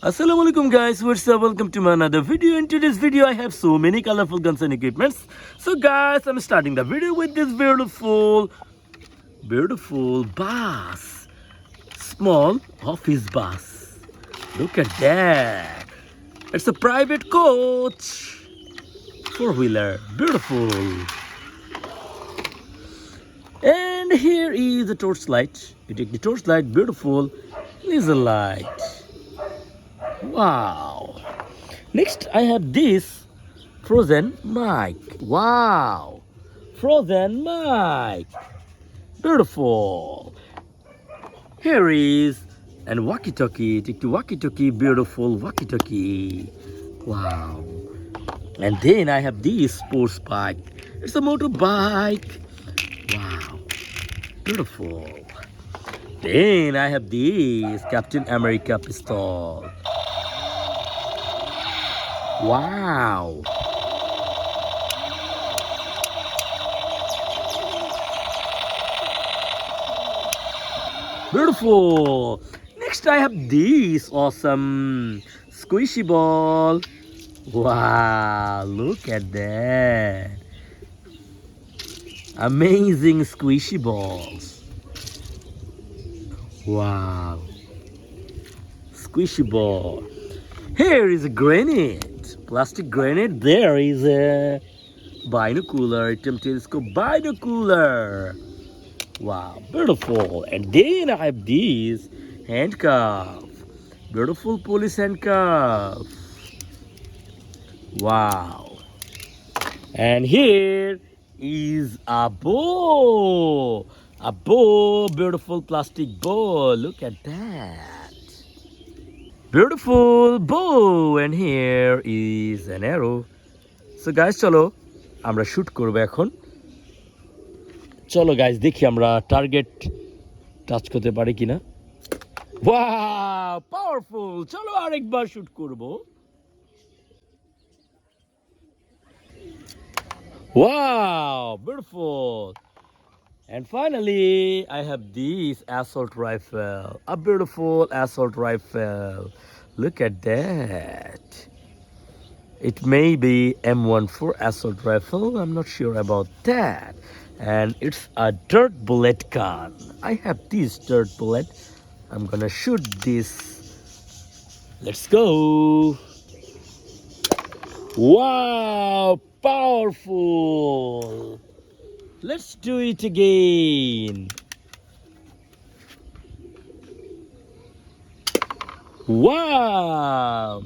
Assalamu alaikum guys, what's up? Welcome to my another video. In today's video I have so many colorful guns and equipments. So guys, I'm starting the video with this beautiful bus. Small office bus. Look at that. It's a private coach. Four-wheeler. Beautiful. And here is the torchlight. You take the torchlight, beautiful laser light. Wow. Next I have this frozen mic. Wow. Frozen mic. Beautiful. Here is and walkie-talkie. Take the walkie-talkie. Beautiful walkie-talkie. Wow. And then I have this sports bike. It's a motorbike. Wow. Beautiful. Then I have this Captain America pistol. Wow. Beautiful. Next I have this awesome squishy ball. Wow, look at that. Amazing squishy balls. Wow. Squishy ball. Here is a grenade. Plastic grenade. There is a binocular. Telescope binocular. Wow, beautiful. And then I have this handcuff. Beautiful police handcuff. Wow. And here is a bow. A bow, beautiful plastic bow. Look at that. Beautiful bow. And here is an arrow. So guys, chalo আমরা shoot করব এখন। চলো guys দেখি আমরা target touch করতে পারি কিনা। Wow, powerful. চলো আরেকবার শুট করব। Wow, beautiful. And finally, I have this assault rifle. A beautiful assault rifle. Look at that. It may be M14 assault rifle. I'm not sure about that. And it's a dirt bullet gun. I have this dirt bullet. I'm gonna shoot this. Let's go. Wow, powerful. Let's do it again. Wow.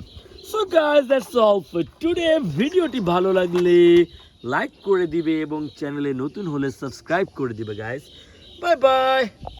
So guys, that's all for today. ভিডিওটি ভালো লাগলে like করে দিবে এবং চ্যানেলে নতুন হলে subscribe করে দিবে guys. Bye bye.